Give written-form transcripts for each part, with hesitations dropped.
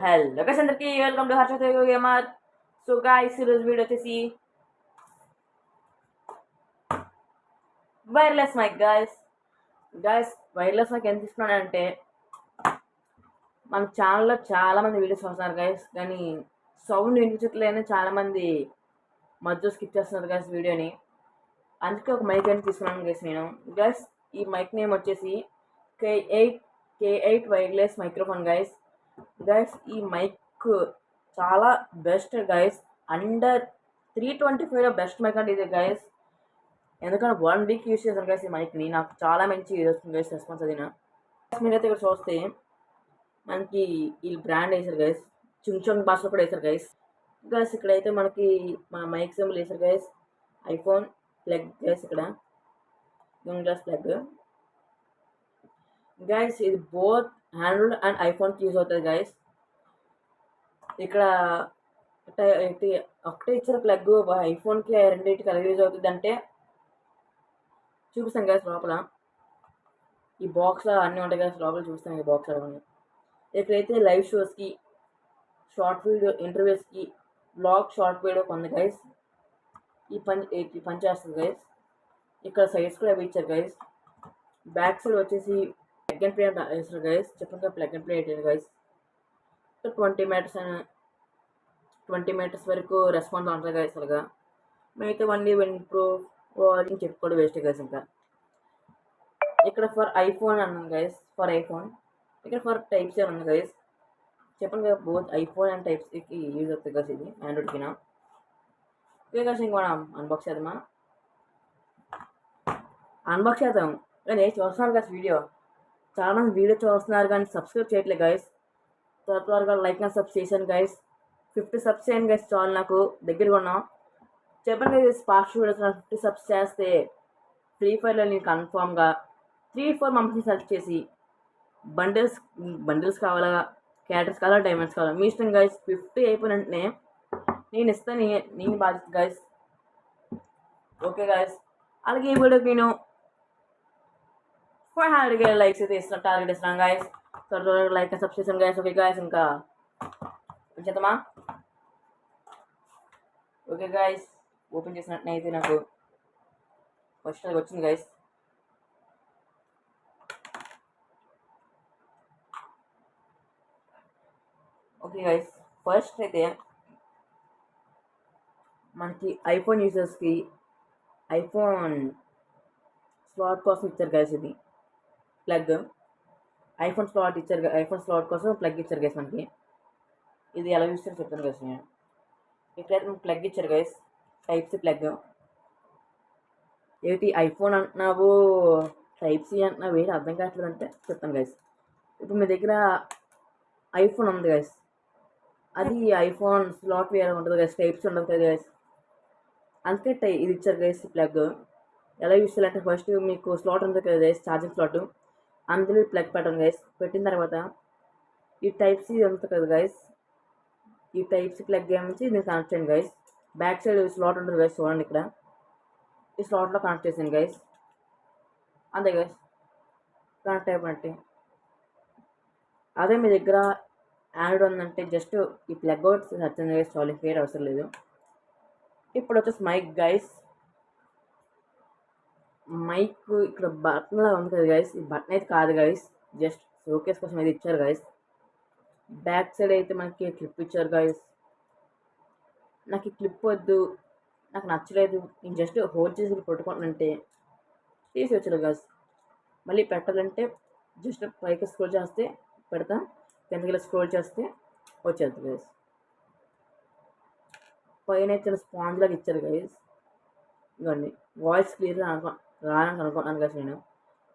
Hello guys అందరికి welcome to Harsha Telugu gamer. So guys ఈరోజు video వచ్చేసి wireless mic guys wireless mic ఎంత తీసుకున్నానంటే మన ఛానల్లో చాలా మంది వీడియోస్ వస్తున్నారు గైస్, కానీ సౌండ్ వినిపించట్లేని చాలా మంది మధ్య స్కిప్ చేస్తున్నారు గైస్ వీడియోని. అందుకే ఒక మైక్ అనేది తీసుకున్నాను గైస్ నేను. గైస్ ఈ మైక్ నేమ్ వచ్చేసి K8 వైర్లెస్ మైక్రోఫోన్ గైస్. ఈ మైక్ చాలా best guys. Under 325 best mic అంటే ఇది గైస్. ఎందుకంటే 1 వీక్ యూస్ చేశాను గైస్ ఈ మైక్ని. నాకు చాలా మంచి వస్తుంది గైస్ రెస్పాన్స్. అది మీరైతే ఇక్కడ చూస్తే మనకి ఈ బ్రాండ్ వేసారు గైస్, చుంగ్ భాషలో కూడా వేసారు గైస్. ఇక్కడైతే మనకి మా మైక్ సింబల్ వేసారు గైస్. ఐఫోన్ ప్లగ్ గైస్, ఇక్కడ గ్లాస్ ప్లగ్ గైస్. ఇది బోత్ ఆండ్రాయిడ్ అండ్ ఐఫోన్కి యూజ్ అవుతుంది గైస్. ఇక్కడ ఒకటే ఇచ్చిన ప్లగ్ ఐఫోన్కి రెండింటికి ఎలా యూజ్ అవుతుంది అంటే చూపిస్తాను గైస్. లోపల ఈ బాక్స్లో అన్నీ ఉంటాయి గైస్, లోపల చూపిస్తాను ఈ బాక్స్ అవన్నీ. ఇక్కడైతే లైవ్ షోస్కి, షార్ట్ వీడియో ఇంటర్వ్యూస్కి, బ్లాగ్ షార్ట్ వీడియో ఉంది గైస్. ఈ పని చేస్తుంది గైస్. ఇక్కడ సైడ్స్ కూడా అవి ఇచ్చారు గైస్. బ్యాక్ సైడ్ వచ్చేసి ప్లగ్ అండ్ ప్లే వేస్తారు గైస్. చెప్పండి ప్లగ్ అండ్ ప్లే అయ్యారు గైస్. 20 మీటర్స్ వరకు రెస్పాన్స్ ఉంటుంది గైస్. అలాగా మిగతా 1D అని చెప్పుకోవడం వేస్ట్ గైస్. ఇంకా ఇక్కడ ఫర్ ఐఫోన్ అన్నాను గైస్, ఫర్ ఐఫోన్. ఇక్కడ ఫర్ టైప్స్ ఉంది గైస్. చెప్పండి కదా, బోత్ ఐఫోన్ అండ్ టైప్స్కి యూజ్ అవుతుంది గైస్ ఇది ఆండ్రాయిడ్కినా. ఓకే గైస్, ఇంక మనం అన్బాక్స్ చేద్దాం. కానీ చూస్తున్నారు గైస్ వీడియో. చాలామంది వీడియో చూస్తున్నారు కానీ సబ్స్క్రైబ్ చేయట్లేదు గైస్. త్వరగా లైక్ అండ్ సబ్ చేశాను గైస్. 50 సబ్స్ చేయండి గైస్, చాలు నాకు దగ్గరగా ఉన్నాం. చెప్పండి గైస్, పాస్ట్ వీడియోస్ 50 సబ్స్ చేస్తే ఫ్రీ ఫైర్లో నేను కన్ఫామ్గా 3-4 మెంబర్స్ని సెలెక్ట్ చేసి బండిల్స్ కావాలా, క్యారెక్టర్స్ కావాలా, డైమండ్స్ కావాలా మీ ఇష్టం గైస్. 50 అయిపోయిన వెంటనే నేను ఇస్తాను, నేను బాధ్యత గైస్. ఓకే గైస్, అలాగే ఈ వీడియోకి నేను 400 లైక్స్ అయితే ఇస్తున్నాను, టార్గెట్ ఇస్తున్నాను గైస్. త్వరగా లైక్ అండ్ సబ్ చేశాను గైస్. ఓకే గైస్, ఇంకా చేద్దామా? ఓకే గైస్, ఓపెన్ చేసినట్టయితే నాకు ఫస్ట్ అది వచ్చింది గైస్. ఓకే గైస్, ఫస్ట్ అయితే మనకి ఐఫోన్ యూజర్స్కి ఐఫోన్ స్లాట్ కోసం ఇచ్చారు గైస్. ఇది ప్లగ్ ఐఫోన్ స్లాట్ కోసం ప్లగ్ ఇచ్చారు గైస్ మనకి. ఇది ఎలా యూజ్ చేయాలో చెప్తాను గైస్ నేను. ఇక్కడైతే మనకి ప్లగ్ ఇచ్చారు గైస్, టైప్ సి ప్లగ్. ఏంటి ఐఫోన్ అంటున్నావు, టైప్ సి అంటున్నావు, ఏంటి అర్థం కావట్లేదు అంటే చెప్తాను గైస్. ఇప్పుడు మీ దగ్గర ఐఫోన్ ఉంది గైస్, అది ఐఫోన్ స్లాట్ వేరే ఉంటుంది గైస్, టైప్స్ ఉండదు కదా గైస్. అందుకే ఇది ఇచ్చారు గైస్ ప్లగ్. ఎలా యూజ్ చేయాలంటే ఫస్ట్ మీకు స్లాట్ ఉంటుంది కదా గైస్, ఛార్జింగ్ స్లాట్, అందులో ప్లగ్ పెట్టండి గైస్. పెట్టిన తర్వాత ఈ టైప్ సి ఉంటుంది కదా గైస్, ఈ టైప్ సి ప్లగ్ నుంచి నేను కనెక్ట్ చేయండి గైస్. బ్యాక్ సైడ్ స్లాట్ ఉంటుంది గైస్, చూడండి ఇక్కడ ఈ స్లాట్లో కనెక్ట్ చేసాను గైస్. అంతే గైస్, కనెక్ట్ అయిపోయినట్టే. అదే మీ దగ్గర ఆండ్రాయిడ్ ఉందంటే జస్ట్ ఈ ప్లగ్ అవుట్ సర్చ్ గైస్, చాలు, పేరు అవసరం లేదు. ఇప్పుడు వచ్చేసి మైక్ గైస్. మైక్ ఇక్కడ బటన్ లా ఉంది కదా గైస్, ఈ బటన్ అయితే కాదు గైస్, జస్ట్ షోకేస్ కోసం అయితే ఇచ్చారు గైస్. బ్యాక్ సైడ్ అయితే మనకి క్లిప్ ఇచ్చారు గైస్. నాకు ఈ క్లిప్ వద్దు, నాకు నచ్చలేదు, నేను జస్ట్ హోల్డ్ చేసి పెట్టుకుంటానంటే తీసి వచ్చారు గైస్. మళ్ళీ పెట్టాలంటే జస్ట్ పైకి స్క్రోల్ చేస్తే పెడతా, కిందకి స్క్రోల్ చేస్తే వచ్చేది గైస్. పైన చిన్న స్పాంజ్ లాగా ఇచ్చారు గైస్. ఇవ్వండి, వాయిస్ క్లియర్గా రానికి అనుకుంటున్నాను గైస్ నేను.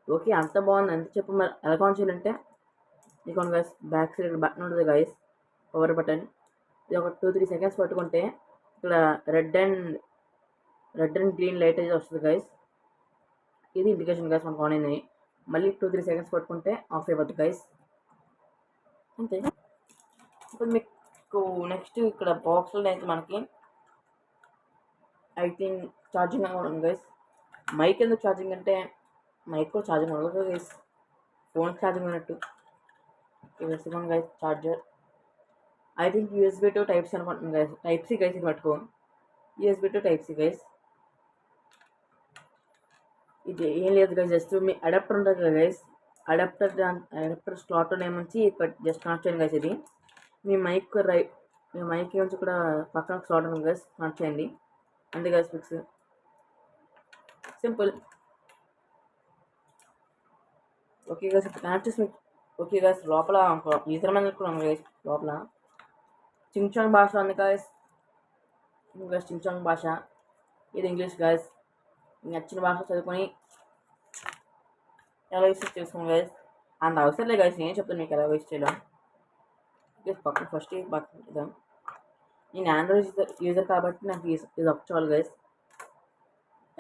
ఓకే, అంత బాగుంది, అంత చెప్పు. మరి ఎలా ఆన్ చేయాలంటే ఇదిగోండి గైస్, బ్యాక్ సైడ్ బటన్ ఉంటుంది గైస్, పవర్ బటన్. ఇది ఒక 2-3 సెకండ్స్ పట్టుకుంటే ఇక్కడ రెడ్ అండ్ గ్రీన్ లైట్ అయితే వస్తుంది గైస్. ఇది ఇండికేషన్ గైస్ మనకు ఆన్ అయింది. మళ్ళీ 2-3 సెకండ్స్ పట్టుకుంటే ఆఫ్ అయిపోతుంది గైస్. అంతే. ఇప్పుడు మీకు నెక్స్ట్ ఇక్కడ బాక్స్లో అయితే మనకి ఐ థింక్ ఛార్జింగ్ ఉంది గైస్. మైక్ ఎందుకు ఛార్జింగ్ అంటే మైక్ కూడా ఛార్జింగ్ ఉండదు గైస్, ఫోన్ ఛార్జింగ్ ఉన్నట్టు. వేసుకోండి guys charger. I think USB to type C అనుకుంటున్నాను గైస్. టైప్ సి గైస్ ఇది పట్టుకో. USB to type C guys. ఇది ఏం లేదు గైస్, జస్ట్ మీ అడాప్టర్ ఉంటుంది కదా గైస్, అడాప్టర్ స్లాట్ ఏమొచ్చి జస్ట్ కనెక్ట్ చేయండి గైస్. ఇది మీ మైక్ మీ మైక్ నుంచి కూడా పక్కన స్లాట్ ఉంది గైస్, కనెక్ట్ చేయండి అంతే guys. Fix, simple. Okay guys, connect చేసి ఓకే గైస్. లోపల ఈజర్ మేనేజర్ కూడా ఉంది గైస్. లోపల చించాంగ్ భాష ఉంది గైస్. ఇంగ్లీష్ చించాంగ్ భాష, ఇది ఇంగ్లీష్ గైస్. నచ్చిన భాష చదువుకొని ఎలా యూస్ చేసుకోండి గైస్. అంత అవసరం లేదు గైస్, నేను చెప్తాను మీకు ఎలా యూస్ చేయడం. పక్కన ఫస్ట్ పక్కన చూద్దాం. నేను ఆండ్రాయిడ్ యూజర్ కాబట్టి నాకు ఇది ఒక చాలు గైస్.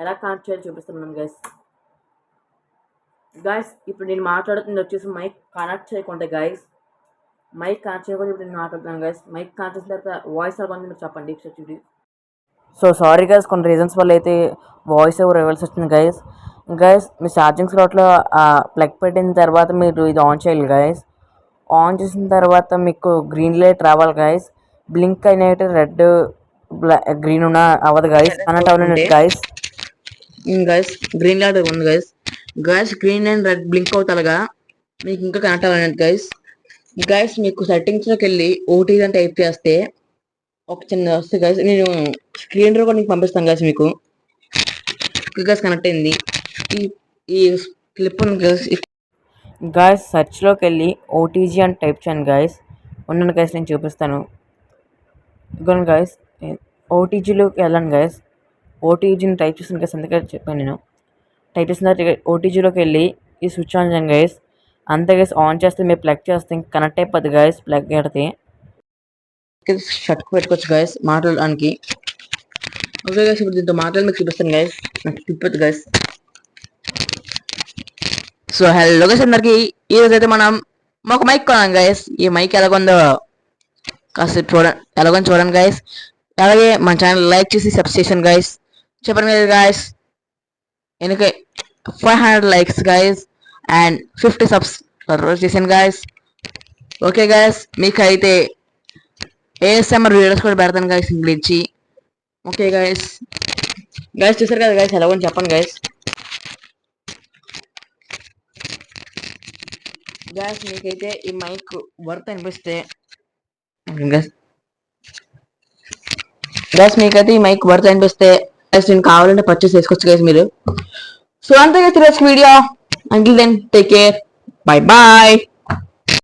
ఎలా కనెక్ట్ చేయాలో చూపిస్తున్నాను గైస్. గైస్ ఇప్పుడు నేను మాట్లాడుతుంది వచ్చేసి మైక్ కనెక్ట్ చేయకుండా గైస్. మైక్ కనెక్ట్ చేయకుండా ఇప్పుడు నేను మాట్లాడుతున్నాను గైస్. మైక్ కనెక్ట్ చేసిన తర్వాత వాయిస్ ఓవర్ మీరు చెప్పండి చూడండి. సో సారీ గైస్, కొన్ని రీజన్స్ వల్ల అయితే వాయిస్ ఓవర్ ఇవ్వాల్సి వచ్చింది గైస్. గైస్ మీ ఛార్జింగ్ స్లాట్లో ప్లగ్ పెట్టిన తర్వాత మీరు ఇది ఆన్ చేయాలి గైస్. ఆన్ చేసిన తర్వాత మీకు గ్రీన్ లైట్ రావాలి గైస్. బ్లింక్ అయినట్టు రెడ్ గ్రీన్ ఉన్న అవ్వదు గైస్, కనెక్ట్ అవ్వలేదు గైస్. గైస్ గ్రీన్ లైట్ ఉంది guys. Guys green and red blink అవుతాగా మీకు ఇంకా కనెక్ట్ అవ్వలేదు గైస్. గైస్ మీకు సెట్టింగ్స్లోకి వెళ్ళి ఓటీజీ అని టైప్ చేస్తే ఒక చిన్న వస్తుంది గైస్. నేను స్క్రీన్ కూడా నీకు పంపిస్తాను గైస్. మీకు గైస్ కనెక్ట్ అయింది. ఈ క్లిప్ ఉంది గైస్. గైస్ సెర్చ్లోకి వెళ్ళి ఓటీజీ అని టైప్ చేయండి గైస్. ఉన్నాను గైస్, నేను చూపిస్తాను. ఇదిగోండి గైస్, ఓటీజీలోకి వెళ్ళండి గైస్. ఓటీజీని టైప్ చేసిన గైస్, అందుకే చెప్పాను నేను. టైప్ చేసిన తర్వాత ఓటీజీలోకి వెళ్ళి ఈ స్విచ్ ఆన్ చేయండి గైస్. అంతే గైస్, ఆన్ చేస్తే మీరు ప్లగ్ చేస్తే కనెక్ట్ అయిపోద్ది గైస్. ప్లగ్ పెడితే షర్ట్కి పెట్టుకోవచ్చు గైస్ మాట్లాడడానికి. ఓకే గైస్, ఇప్పుడు దీంతో మాట్లాడి మీకు చూపిస్తాను గైస్. నాకు చూపొద్దు గైస్. సో హలో గైస్ అందరికి, ఈరోజు అయితే మనం ఒక మైక్ కొన్నాం గైస్. ఈ మైక్ ఎలాగొందో కాసేపు ఎలాగొని చూడండి గైస్. అలాగే మన ఛానల్ లైక్ చేసి సబ్స్క్రైబ్ చేయండి గైస్. చెప్పండి మీరు గైస్, ఎందుకే 500 likes guys and 50 subs చేసాను గైస్. ఓకే గైస్, మీకు అయితే ASMR వీడియోస్ కూడా పెడతాను guys English. Okay guys, guys చూసారు కదా గైస్, ఎలా అని చెప్పండి గైస్. గైస్ మీకైతే ఈ మైక్ వర్త్ అనిపిస్తే గైస్ మీకైతే ఈ మైక్ వర్త్ అనిపిస్తే గైస్ నేను కావాలంటే పర్చేస్ చేసుకోవచ్చు గైస్ మీరు. సో అంతే గైస్ ఈరోజు video. Until then, take care. Bye bye.